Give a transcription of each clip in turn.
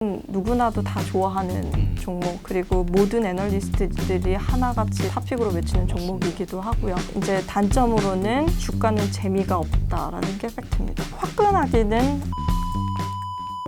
누구나도 다 좋아하는 종목, 그리고 모든 애널리스트들이 하나같이 탑픽으로 외치는 종목이기도 하고요. 이제 단점으로는 주가는 재미가 없다라는 게 팩트입니다. 화끈하기는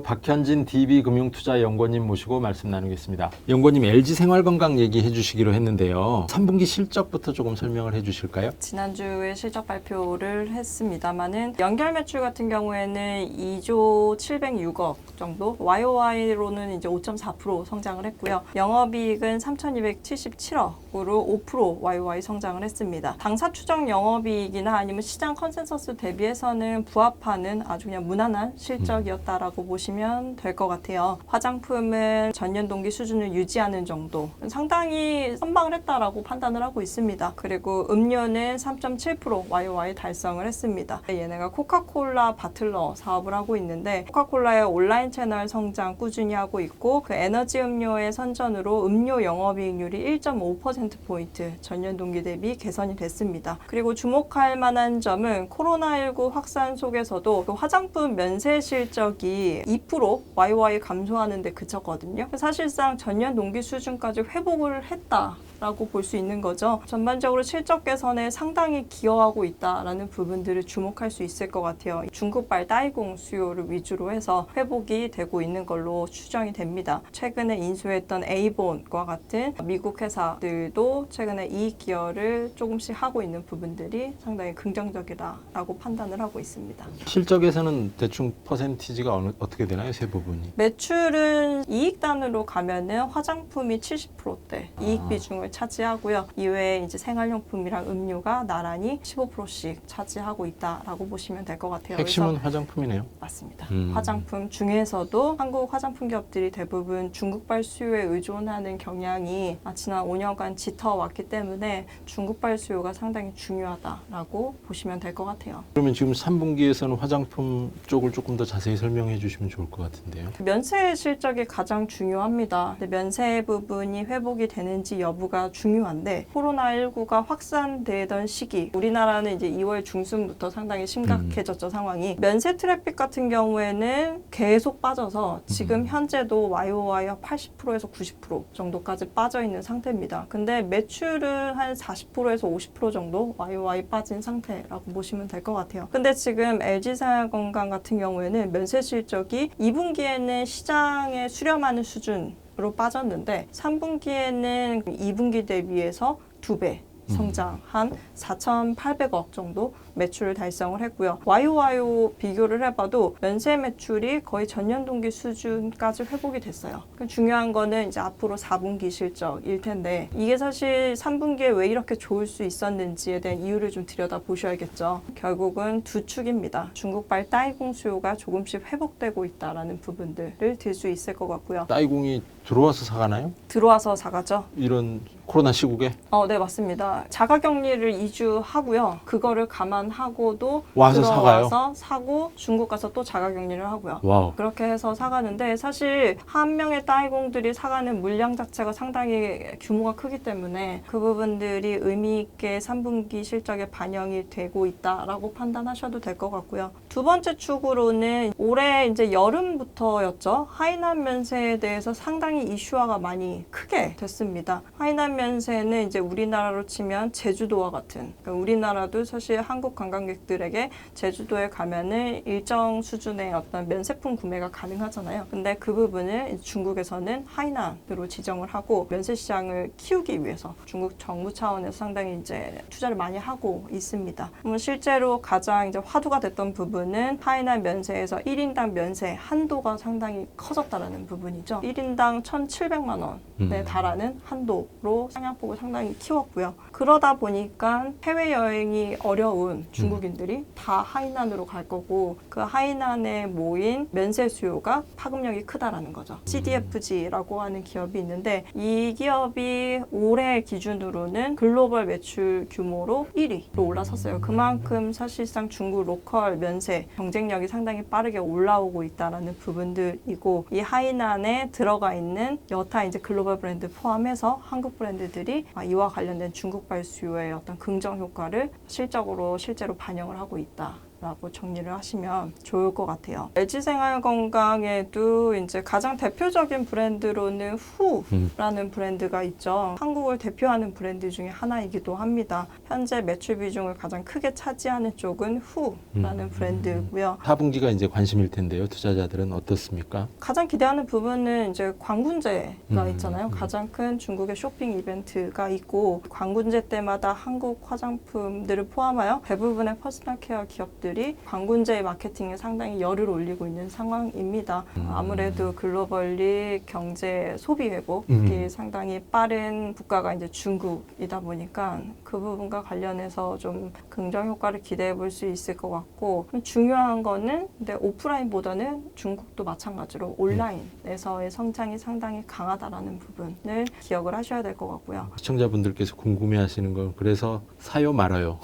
박현진 DB금융투자연구원님 모시고 말씀 나누겠습니다. 연구원님, LG생활건강 얘기해 주시기로 했는데요. 3분기 실적부터 조금 설명을 해 주실까요? 지난주에 실적 발표를 했습니다만은 연결 매출 같은 경우에는 2조 706억 정도, YOY로는 이제 5.4% 성장을 했고요. 영업이익은 3,277억으로 5% YOY 성장을 했습니다. 당사 추정 영업이익이나 아니면 시장 컨센서스 대비해서는 부합하는 아주 그냥 무난한 실적이었다라고 보시면 될 것 같아요. 화장품은 전년 동기 수준을 유지하는 정도, 상당히 선방을 했다라고 판단을 하고 있습니다. 그리고 음료는 3.7% YOY 달성을 했습니다. 얘네가 코카콜라 바틀러 사업을 하고 있는데, 코카콜라의 온라인 채널 성장 꾸준히 하고 있고, 그 에너지 음료의 선전으로 음료 영업이익률이 1.5%포인트 전년 동기 대비 개선이 됐습니다. 그리고 주목할 만한 점은 코로나19 확산 속에서도 그 화장품 면세 실적이 2% YOY 감소하는 데 그쳤거든요. 사실상 전년 동기 수준까지 회복을 했다 라고 볼 수 있는 거죠. 전반적으로 실적 개선에 상당히 기여하고 있다라는 부분들을 주목할 수 있을 것 같아요. 중국발 따이공 수요를 위주로 해서 회복이 되고 있는 걸로 추정이 됩니다. 최근에 인수했던 에이본과 같은 미국 회사들도 최근에 이익 기여를 조금씩 하고 있는 부분들이 상당히 긍정적이다라고 판단을 하고 있습니다. 실적에서는 대충 퍼센티지가 어떻게 되나요? 세 부분이. 매출은 이익단으로 가면은 화장품이 70%대 이익 비중을 차지하고요. 이외에 이제 생활용품이랑 음료가 나란히 15%씩 차지하고 있다라고 보시면 될 것 같아요. 핵심은 화장품이네요. 맞습니다. 화장품 중에서도 한국 화장품 기업들이 대부분 중국발 수요에 의존하는 경향이 지난 5년간 짙어왔기 때문에 중국발 수요가 상당히 중요하다라고 보시면 될 것 같아요. 그러면 지금 3분기에서는 화장품 쪽을 조금 더 자세히 설명해 주시면 좋을 것 같은데요. 면세 실적이 가장 중요합니다. 근데 면세 부분이 회복이 되는지 여부가 중요한데, 코로나19가 확산되던 시기, 우리나라는 이제 2월 중순부터 상당히 심각해졌죠, 상황이. 면세 트래픽 같은 경우에는 계속 빠져서 지금 현재도 YOY 80%에서 90% 정도까지 빠져 있는 상태입니다. 근데 매출은 한 40%에서 50% 정도 YOY 빠진 상태라고 보시면 될 것 같아요. 근데 지금 LG생활건강 같은 경우에는 면세 실적이 2분기에는 시장에 수렴하는 수준으로 빠졌는데 3분기에는 2분기 대비해서 2배 성장한 4,800억 정도 매출을 달성을 했고요. YOY 비교를 해봐도 면세 매출이 거의 전년 동기 수준까지 회복이 됐어요. 중요한 거는 이제 앞으로 4분기 실적일 텐데, 이게 사실 3분기에 왜 이렇게 좋을 수 있었는지에 대한 이유를 좀 들여다보셔야겠죠. 결국은 두 축입니다. 중국발 따이공 수요가 조금씩 회복되고 있다라는 부분들을 들 수 있을 것 같고요. 따이공이 들어와서 사가나요? 들어와서 사가죠. 이런 코로나 시국에? 네, 맞습니다. 자가격리를 2주 하고요. 그거를 감안하고도 와서 들어와서 사고 중국 가서 또 자가격리를 하고요. 와우. 그렇게 해서 사가는데, 사실 한 명의 따이공들이 사가는 물량 자체가 상당히 규모가 크기 때문에 그 부분들이 의미 있게 3분기 실적에 반영이 되고 있다라고 판단하셔도 될 것 같고요. 두 번째 축으로는 올해 이제 여름부터였죠. 하이난 면세에 대해서 상당히 이슈화가 많이 크게 됐습니다. 하이난 면세는 이제 우리나라로 치면 제주도와 같은, 그러니까 우리나라도 사실 한국 관광객들에게 제주도에 가면은 일정 수준의 어떤 면세품 구매가 가능하잖아요. 근데 그 부분을 중국에서는 하이난으로 지정을 하고 면세 시장을 키우기 위해서 중국 정부 차원에서 상당히 이제 투자를 많이 하고 있습니다. 실제로 가장 이제 화두가 됐던 부분은 하이난 면세에서 1인당 면세 한도가 상당히 커졌다라는 부분이죠. 1인당 1,700만 원에 달하는 한도로 상향폭을 상당히 키웠고요. 그러다 보니까 해외여행이 어려운 중국인들이 다 하이난으로 갈 거고, 그 하이난에 모인 면세 수요가 파급력이 크다라는 거죠. CDFG라고 하는 기업이 있는데, 이 기업이 올해 기준으로는 글로벌 매출 규모로 1위로 올라섰어요. 그만큼 사실상 중국 로컬 면세 경쟁력이 상당히 빠르게 올라오고 있다라는 부분들이고, 이 하이난에 들어가 있는 여타 이제 글로벌 브랜드 포함해서 한국 브랜드들이 이와 관련된 중국발 수요의 어떤 긍정 효과를 실적으로 실제로 반영을 하고 있다. 라고 정리를 하시면 좋을 것 같아요. LG생활건강에도 이제 가장 대표적인 브랜드로는 후라는 브랜드가 있죠. 한국을 대표하는 브랜드 중에 하나이기도 합니다. 현재 매출 비중을 가장 크게 차지하는 쪽은 후라는 브랜드고요. 4분기가 이제 관심일 텐데요. 투자자들은 어떻습니까? 가장 기대하는 부분은 이제 광군제가 있잖아요. 가장 큰 중국의 쇼핑 이벤트가 있고 광군제 때마다 한국 화장품들을 포함하여 대부분의 퍼스널 케어 기업들이 광군제 마케팅에 상당히 열을 올리고 있는 상황입니다. 아무래도 글로벌리 경제 소비 회복이 상당히 빠른 국가가 이제 중국이다 보니까 그 부분과 관련해서 좀 긍정 효과를 기대해 볼 수 있을 것 같고 중요한 거는 근데 오프라인보다는 중국도 마찬가지로 온라인에서의 성장이 상당히 강하다라는 부분을 기억을 하셔야 될 것 같고요. 시청자분들께서 궁금해하시는 건 그래서 사요 말아요.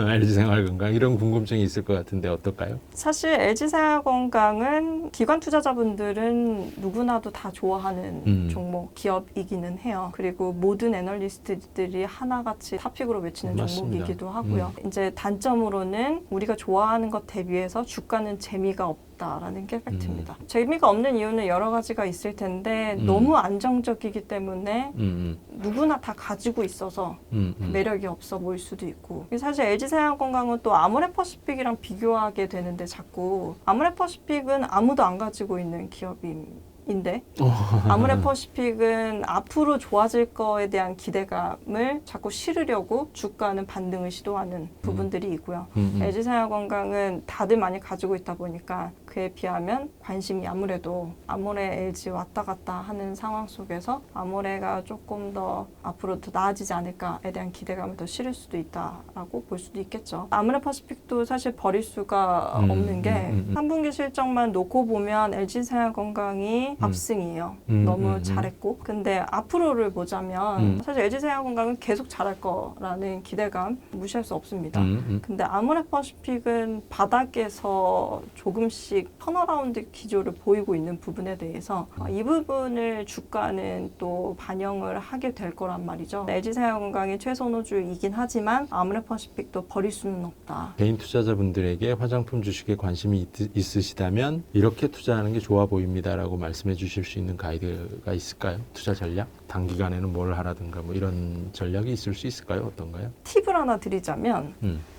LG생활건강 이런 궁금증이 있을 것 같은데 어떨까요? 사실 LG생활건강은 기관 투자자분들은 누구나도 다 좋아하는 종목 기업이기는 해요. 그리고 모든 애널리스트들이 하나같이 탑픽으로 외치는 맞습니다. 종목이기도 하고요. 이제 단점으로는 우리가 좋아하는 것 대비해서 주가는 재미가 없다라는 게 팩트입니다. 재미가 없는 이유는 여러 가지가 있을 텐데 너무 안정적이기 때문에 누구나 다 가지고 있어서 매력이 없어 보일 수도 있고 사실 LG생활건강은 또 아모레퍼시픽이랑 비교하게 되는데 자꾸 아모레퍼시픽은 아무도 안 가지고 있는 기업인데 아모레퍼시픽은 앞으로 좋아질 거에 대한 기대감을 자꾸 실으려고 주가는 반등을 시도하는 부분들이 있고요. LG생활건강은 다들 많이 가지고 있다 보니까 그에 비하면 관심이 아무래도 아모레, LG 왔다 갔다 하는 상황 속에서 아모레가 조금 더 앞으로 더 나아지지 않을까에 대한 기대감을 더 실을 수도 있다라고 볼 수도 있겠죠. 아모레퍼시픽도 사실 버릴 수가 없는 게 3분기 실적만 놓고 보면 LG생활건강이 압승이에요. 너무 잘했고. 근데 앞으로를 보자면 사실 LG생활건강은 계속 잘할 거라는 기대감 무시할 수 없습니다. 근데 아모레퍼시픽은 바닥에서 조금씩 턴어라운드 기조를 보이고 있는 부분에 대해서 이 부분을 주가는 또 반영을 하게 될 거란 말이죠. LG생활건강이 최선호주이긴 하지만 아모레퍼시픽도 버릴 수는 없다. 개인 투자자분들에게 화장품 주식에 관심이 있으시다면 이렇게 투자하는 게 좋아 보입니다라고 말씀해 주실 수 있는 가이드가 있을까요? 투자 전략? 단기간에는 뭘 하라든가 뭐 이런 전략이 있을 수 있을까요? 어떤가요? 팁을 하나 드리자면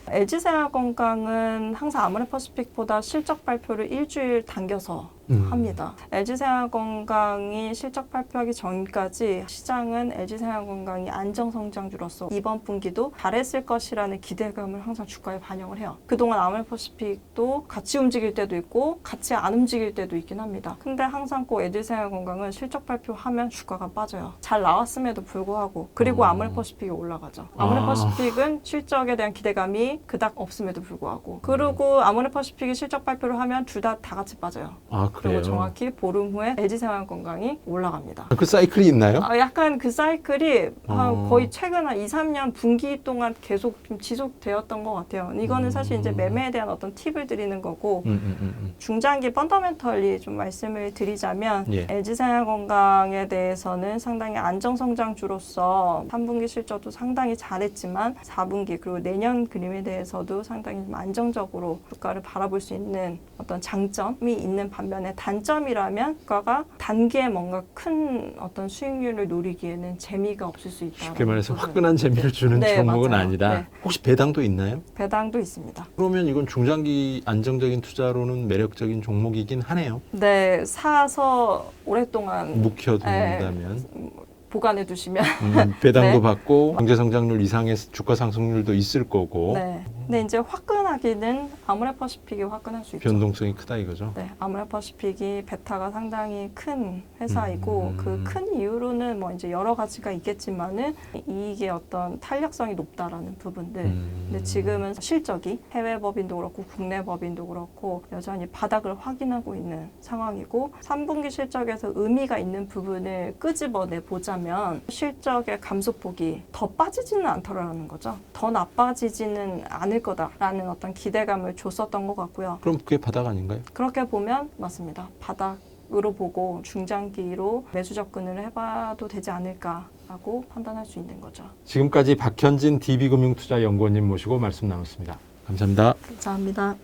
LG생활건강은 항상 아모레퍼시픽보다 실적 발표를 일주일 당겨서 합니다. LG생활건강이 실적 발표하기 전까지 시장은 LG생활건강이 안정성장주로서 이번 분기도 잘했을 것이라는 기대감을 항상 주가에 반영을 해요. 그동안 아모레퍼시픽도 같이 움직일 때도 있고 같이 안 움직일 때도 있긴 합니다. 근데 항상 꼭 LG생활건강은 실적 발표하면 주가가 빠져요. 잘 나왔음에도 불구하고 그리고 아모레퍼시픽이 올라가죠. 아모레퍼시픽은 실적에 대한 기대감이 그닥 없음에도 불구하고 그리고 아모레퍼시픽이 실적 발표를 하면 둘 다 같이 빠져요. 아, 그래요? 그리고 정확히 보름 후에 LG생활건강이 올라갑니다. 그 사이클이 있나요? 약간 그 사이클이 거의 최근 한 2, 3년 분기 동안 계속 좀 지속되었던 것 같아요. 이거는 사실 이제 매매에 대한 어떤 팁을 드리는 거고 중장기 펀더멘털리 좀 말씀을 드리자면 예. LG생활건강에 대해서는 상당히 안정성장주로서 3분기 실적도 상당히 잘했지만 4분기 그리고 내년 그림에 대해서도 상당히 좀 안정적으로 주가를 바라볼 수 있는 어떤 장점이 있는 반면에 단점이라면 주가가 단기에 뭔가 큰 어떤 수익률을 노리기에는 재미가 없을 수 있다. 쉽게 말해서 화끈한 재미를 주는 네, 종목은 맞아요. 아니다. 네. 혹시 배당도 있나요? 배당도 있습니다. 그러면 이건 중장기 안정적인 투자로는 매력적인 종목이긴 하네요. 네, 사서 오랫동안 묵혀둔다면. 보관해 두시면 배당도 네. 받고 경제 성장률 이상의 주가 상승률도 있을 거고 네. 근데 이제 화끈하기는 아모레퍼시픽이 화끈할 수 있죠. 변동성이 크다 이거죠. 네, 아모레퍼시픽이 베타가 상당히 큰 회사이고 그 큰 이유로는 뭐 이제 여러 가지가 있겠지만은 이익의 어떤 탄력성이 높다라는 부분들. 근데 지금은 실적이 해외 법인도 그렇고 국내 법인도 그렇고 여전히 바닥을 확인하고 있는 상황이고 3분기 실적에서 의미가 있는 부분을 끄집어내 보자면 실적의 감소폭이 더 빠지지는 않더라는 거죠. 더 나빠지지는 않을 거다라는 어떤 기대감을 줬었던 것 같고요. 그럼 그게 바닥 아닌가요? 그렇게 보면 맞습니다. 바닥으로 보고 중장기로 매수 접근을 해봐도 되지 않을까라고 판단할 수 있는 거죠. 지금까지 박현진 DB금융투자연구원님 모시고 말씀 나눴습니다. 감사합니다. 감사합니다.